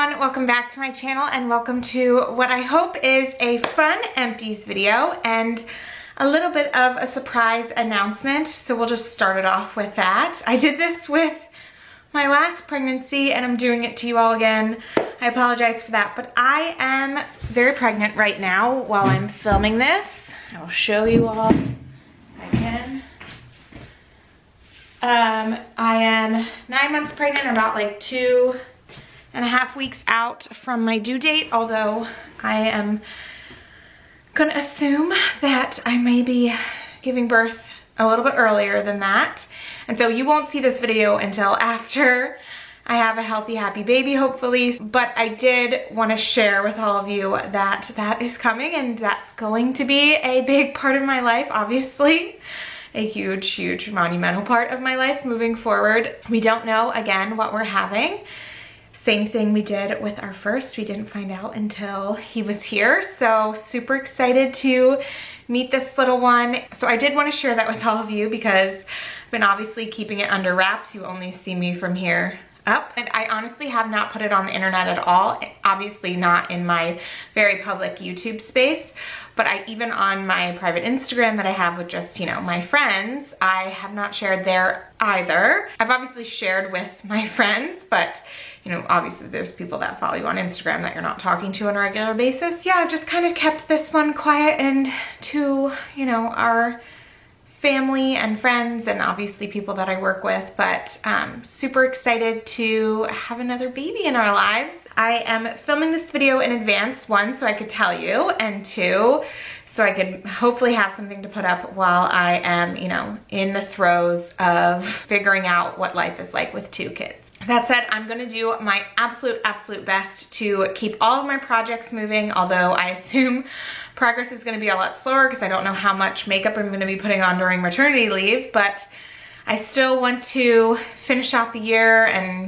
everyone, welcome back to my channel and welcome to what I hope is a fun empties video and a little bit of a surprise announcement. So we'll just start it off with that. I did this with my last pregnancy and I'm doing it to you all again. I apologize for that, but I am very pregnant right now while I'm filming this. I will show you all if I can. I am 9 months pregnant, about like 2.5 weeks out from my due date, although I am gonna assume that I may be giving birth a little bit earlier than that. And so you won't see this video until after I have a healthy, happy baby, hopefully. But I did want to share with all of you that that is coming and that's going to be a big part of my life, obviously. A huge, huge monumental part of my life moving forward. We don't know, again, what we're having. Same thing we did with our first. We didn't find out until he was here. So super excited to meet this little one. So I did want to share that with all of you because I've been obviously keeping it under wraps. You only see me from here up. And I honestly have not put it on the internet at all. Obviously not in my very public YouTube space, but even on my private Instagram that I have with just, my friends, I have not shared there either. I've obviously shared with my friends, but obviously there's people that follow you on Instagram that you're not talking to on a regular basis. Yeah, I've just kind of kept this one quiet and to, our family and friends and obviously people that I work with, but super excited to have another baby in our lives. I am filming this video in advance, one, so I could tell you, and two, so I could hopefully have something to put up while I am, in the throes of figuring out what life is like with 2 kids. That said, I'm gonna do my absolute best to keep all of my projects moving, although I assume progress is gonna be a lot slower because I don't know how much makeup I'm gonna be putting on during maternity leave, but I still want to finish out the year and,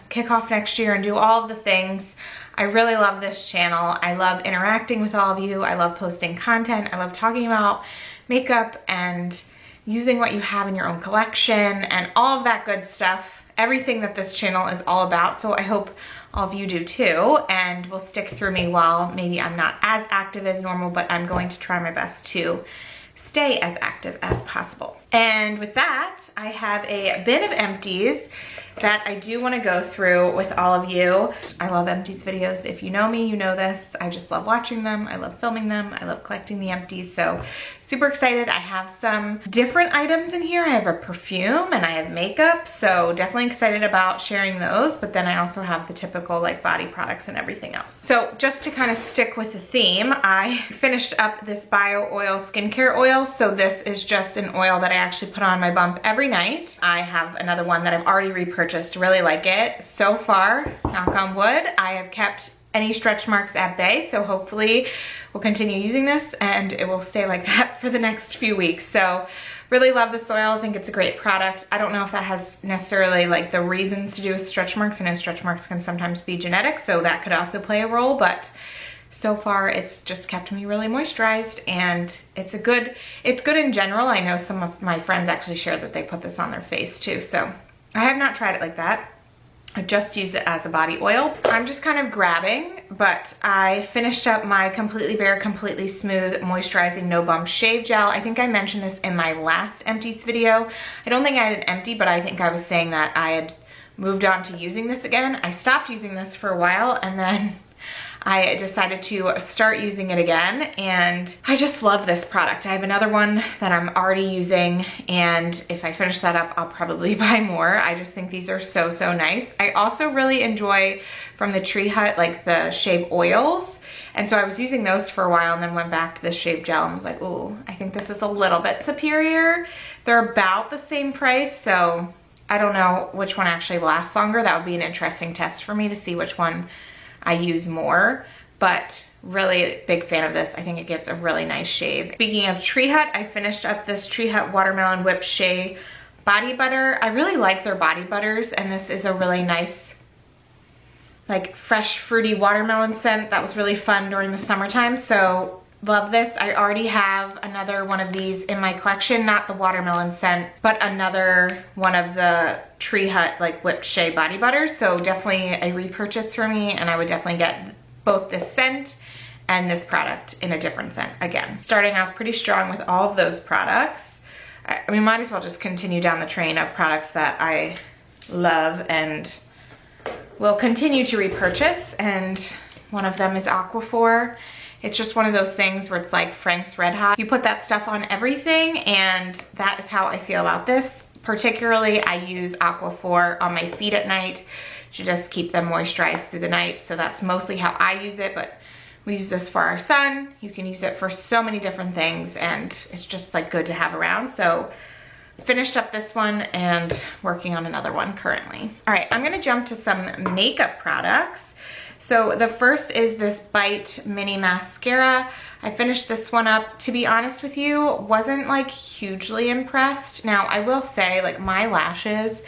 kick off next year and do all of the things. I really love this channel. I love interacting with all of you. I love posting content. I love talking about makeup and using what you have in your own collection and all of that good stuff. Everything that this channel is all about, so I hope all of you do too, and will stick through me while maybe I'm not as active as normal, but I'm going to try my best to stay as active as possible. And with that, I have a bin of empties that I do want to go through with all of you. I love empties videos. If you know me, you know this. I just love watching them. I love filming them. I love collecting the empties. So super excited. I have some different items in here. I have a perfume and I have makeup. So definitely excited about sharing those. But then I also have the typical like body products and everything else. So just to kind of stick with the theme, I finished up this Bio Oil skincare oil. So this is just an oil that I actually put on my bump every night. I have another one that I've already repurchased. Really like it. So far, knock on wood, I have kept any stretch marks at bay, so hopefully we'll continue using this and it will stay like that for the next few weeks. So really love this oil. I think it's a great product. I don't know if that has necessarily like the reasons to do with stretch marks. I know stretch marks can sometimes be genetic, so that could also play a role, but so far it's just kept me really moisturized and it's good in general. I know some of my friends actually shared that they put this on their face too, so I have not tried it like that. I've just used it as a body oil. I'm just kind of grabbing, but I finished up my Completely Bare, Completely Smooth Moisturizing No Bump Shave Gel. I think I mentioned this in my last empties video. I don't think I had an empty, but I think I was saying that I had moved on to using this again. I stopped using this for a while and then I decided to start using it again and I just love this product. I have another one that I'm already using and if I finish that up, I'll probably buy more. I just think these are so nice. I also really enjoy from the Tree Hut, like the shave oils. And so I was using those for a while and then went back to the shave gel and was like, ooh, I think this is a little bit superior. They're about the same price, so I don't know which one actually lasts longer. That would be an interesting test for me to see which one I use more, but really big fan of this. I think it gives a really nice shave. Speaking of Tree Hut, I finished up this Tree Hut Watermelon Whipped Shea body butter. I really like their body butters and this is a really nice like fresh fruity watermelon scent that was really fun during the summertime. So love this. I already have another one of these in my collection, not the watermelon scent, but another one of the Tree Hut like whipped shea body butters. So definitely a repurchase for me, and I would definitely get both this scent and this product in a different scent again. Starting off pretty strong with all of those products. I mean, might as well just continue down the train of products that I love and will continue to repurchase, and one of them is Aquaphor. It's just one of those things where it's like Frank's Red Hot. You put that stuff on everything, and that is how I feel about this. Particularly, I use Aquaphor on my feet at night to just keep them moisturized through the night. So that's mostly how I use it, but we use this for our son. You can use it for so many different things, and it's just like good to have around. So finished up this one and working on another one currently. All right, I'm gonna jump to some makeup products. So the first is this Bite Mini Mascara. I finished this one up. To be honest with you, wasn't like hugely impressed. Now I will say, like, my lashes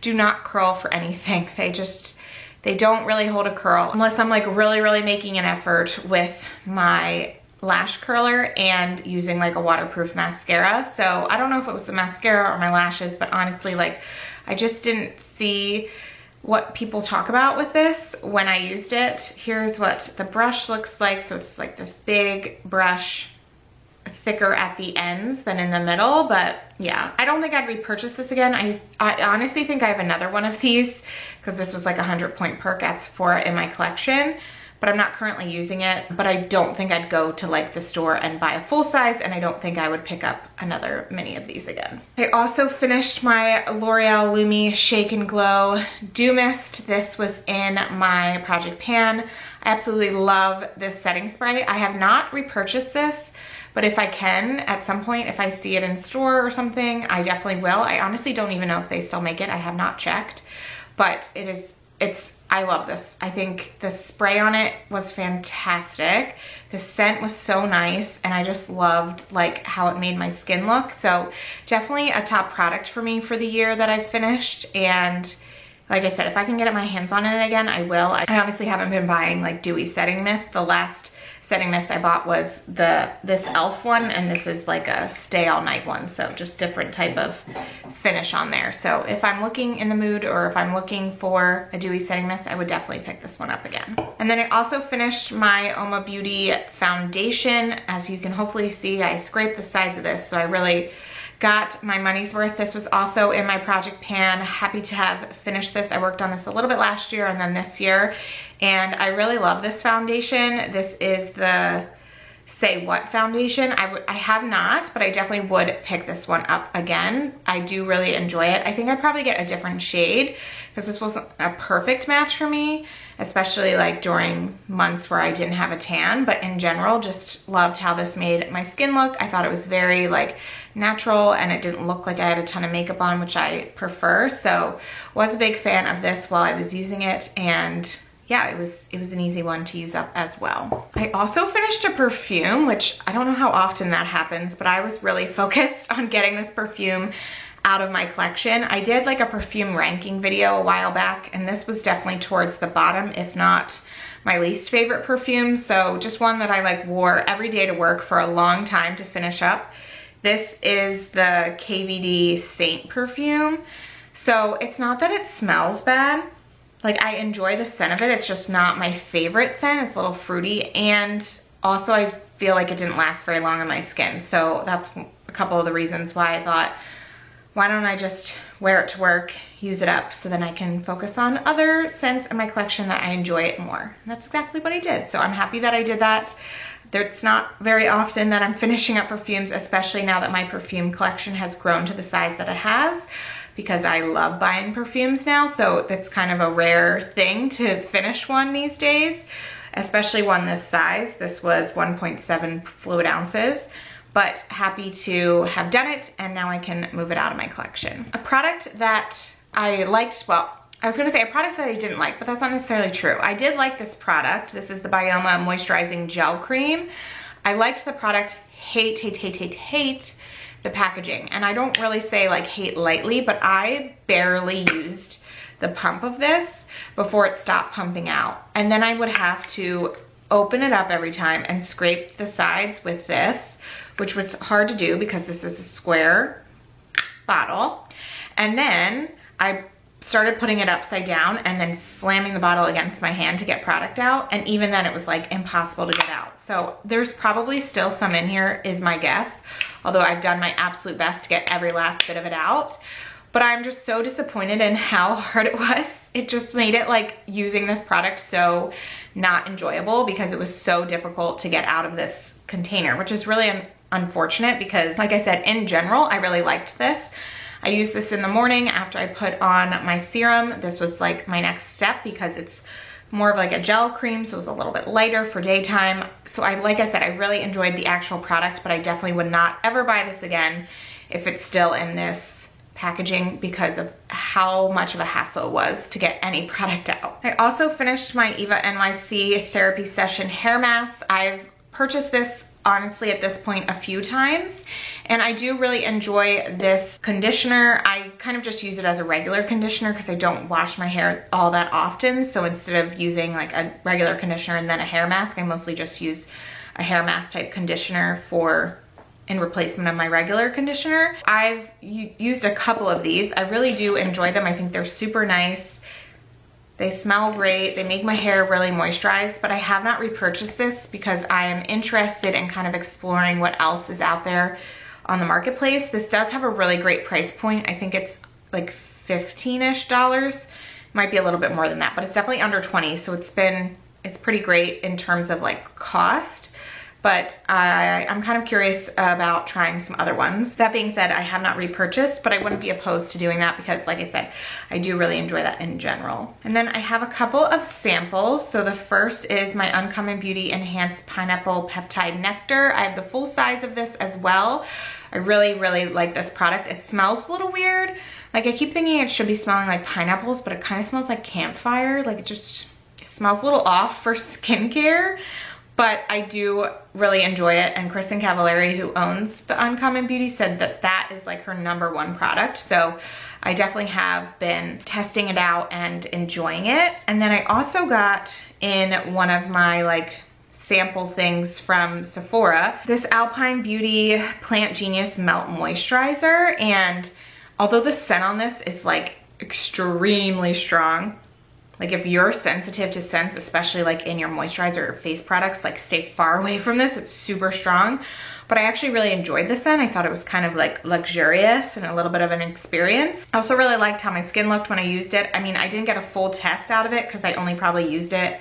do not curl for anything. They don't really hold a curl unless I'm like really making an effort with my lash curler and using like a waterproof mascara. So I don't know if it was the mascara or my lashes, but honestly, like, I just didn't see what people talk about with this when I used it. Here's what the brush looks like. So it's like this big brush, thicker at the ends than in the middle, but yeah, I don't think I'd repurchase this again. I honestly think I have another one of these because this was like a 100-point perk at Sephora in my collection, but I'm not currently using it. But I don't think I'd go to like the store and buy a full size, and I don't think I would pick up another mini of these again. I also finished my L'Oreal Lumi Shake and Glow Dew Mist. This was in my Project Pan. I absolutely love this setting spray. I have not repurchased this, but if I can at some point, if I see it in store or something, I definitely will. I honestly don't even know if they still make it. I have not checked, but I love this. I think the spray on it was fantastic. The scent was so nice, and I just loved like how it made my skin look. So definitely a top product for me for the year that I finished. And like I said, if I can get my hands on it again, I will. I honestly haven't been buying like dewy setting mist. The last setting mist I bought was this e.l.f. one, and this is like a stay all night one. So just different type of finish on there. So if I'm looking in the mood, or if I'm looking for a dewy setting mist, I would definitely pick this one up again. And then I also finished my Oma Beauty foundation. As you can hopefully see, I scraped the sides of this, so I really got my money's worth. This was also in my Project Pan. Happy to have finished this. I worked on this a little bit last year and then this year, and I really love this foundation. This is the Say What foundation. I have not, but I definitely would pick this one up again. I do really enjoy it. I think I'd probably get a different shade because this wasn't a perfect match for me, especially like during months where I didn't have a tan, but in general, just loved how this made my skin look. I thought it was very like natural, and it didn't look like I had a ton of makeup on, which I prefer. So was a big fan of this while I was using it, and yeah, it was an easy one to use up as well. I also finished a perfume, which I don't know how often that happens, but I was really focused on getting this perfume out of my collection. I did like a perfume ranking video a while back, and this was definitely towards the bottom, if not my least favorite perfume. So just one that I like wore every day to work for a long time to finish up. This is the KVD Saint perfume. So it's not that it smells bad. Like, I enjoy the scent of it. It's just not my favorite scent. It's a little fruity, and also I feel like it didn't last very long on my skin. So that's a couple of the reasons why I thought, why don't I just wear it to work, use it up, so then I can focus on other scents in my collection that I enjoy it more. And that's exactly what I did. So I'm happy that I did that. It's not very often that I'm finishing up perfumes, especially now that my perfume collection has grown to the size that it has, because I love buying perfumes now. So it's kind of a rare thing to finish one these days, especially one this size. This was 1.7 fluid ounces, but happy to have done it, and now I can move it out of my collection. A product that I liked, well, I was gonna say a product that I didn't like, but that's not necessarily true. I did like this product. This is the Byoma Moisturizing Gel Cream. I liked the product, hate the packaging. And I don't really say like hate lightly, but I barely used the pump of this before it stopped pumping out. And then I would have to open it up every time and scrape the sides with this, which was hard to do because this is a square bottle. And then I started putting it upside down and then slamming the bottle against my hand to get product out. And even then it was like impossible to get out. So there's probably still some in here is my guess. Although I've done my absolute best to get every last bit of it out. But I'm just so disappointed in how hard it was. It just made it like using this product so not enjoyable because it was so difficult to get out of this container, which is really unfortunate because like I said, in general, I really liked this. I used this in the morning after I put on my serum. This was like my next step because it's more of like a gel cream, so it was a little bit lighter for daytime. So like I said, I really enjoyed the actual product, but I definitely would not ever buy this again if it's still in this packaging because of how much of a hassle it was to get any product out. I also finished my Eva NYC therapy session hair mask. I've purchased this honestly at this point a few times, and I do really enjoy this conditioner. I kind of just use it as a regular conditioner because I don't wash my hair all that often. So instead of using like a regular conditioner and then a hair mask, I mostly just use a hair mask type conditioner in replacement of my regular conditioner. I've used a couple of these. I really do enjoy them. I think they're super nice. They smell great. They make my hair really moisturized, but I have not repurchased this because I am interested in kind of exploring what else is out there on the marketplace. This does have a really great price point. I think it's like $15-ish. Might be a little bit more than that, but it's definitely under 20. So it's pretty great in terms of like cost. But I'm kind of curious about trying some other ones. That being said, I have not repurchased, but I wouldn't be opposed to doing that because like I said, I do really enjoy that in general. And then I have a couple of samples. So the first is my Uncommon Beauty Enhanced Pineapple Peptide Nectar. I have the full size of this as well. I really, really like this product. It smells a little weird. Like I keep thinking it should be smelling like pineapples, but it kind of smells like campfire. Like it smells a little off for skincare. But I do really enjoy it, and Kristen Cavallari, who owns the Uncommon Beauty, said that that is like her #1 product. So I definitely have been testing it out and enjoying it. And then I also got in one of my like sample things from Sephora, this Alpine Beauty Plant Genius Melt Moisturizer. And although the scent on this is like extremely strong, like if you're sensitive to scents, especially like in your moisturizer or face products, like stay far away from this. It's super strong, but I actually really enjoyed the scent. I thought it was kind of like luxurious and a little bit of an experience. I also really liked how my skin looked when I used it. I mean, I didn't get a full test out of it because I only probably used it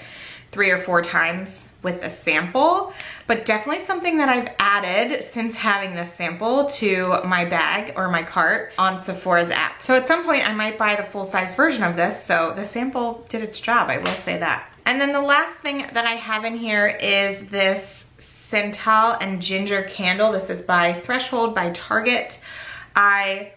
3 or 4 times with a sample, but definitely something that I've added since having this sample to my bag or my cart on Sephora's app. So at some point I might buy the full-size version of this, so the sample did its job, I will say that. And then the last thing that I have in here is this Santal and Ginger candle. This is by Threshold by Target. I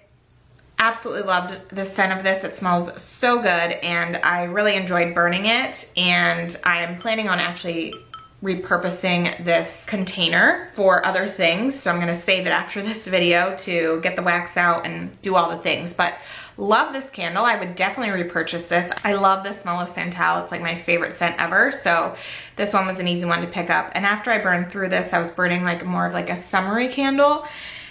absolutely loved the scent of this. It smells so good and I really enjoyed burning it, and I am planning on actually repurposing this container for other things. So I'm gonna save it after this video to get the wax out and do all the things. But love this candle. I would definitely repurchase this. I love the smell of Santal. It's like my favorite scent ever. So this one was an easy one to pick up. And after I burned through this, I was burning like more of like a summery candle.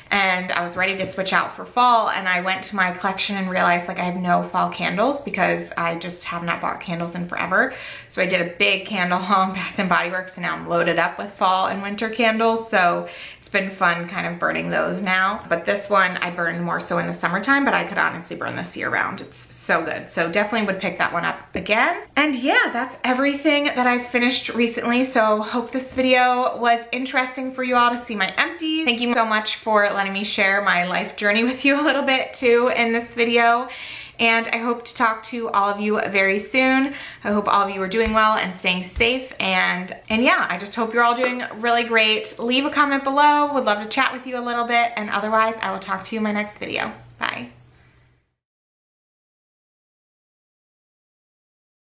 And I was ready to switch out for fall, and I went to my collection and realized like I have no fall candles because I just have not bought candles in forever. So I did a big candle haul on Bath & Body Works, and now I'm loaded up with fall and winter candles. So it's been fun kind of burning those now. But this one I burned more so in the summertime, but I could honestly burn this year round. It's so good. So definitely would pick that one up again. And yeah, that's everything that I've finished recently. So hope this video was interesting for you all to see my empties. Thank you so much for letting me share my life journey with you a little bit too in this video. And I hope to talk to all of you very soon. I hope all of you are doing well and staying safe. And yeah, I just hope you're all doing really great. Leave a comment below. Would love to chat with you a little bit. And otherwise, I will talk to you in my next video. Bye.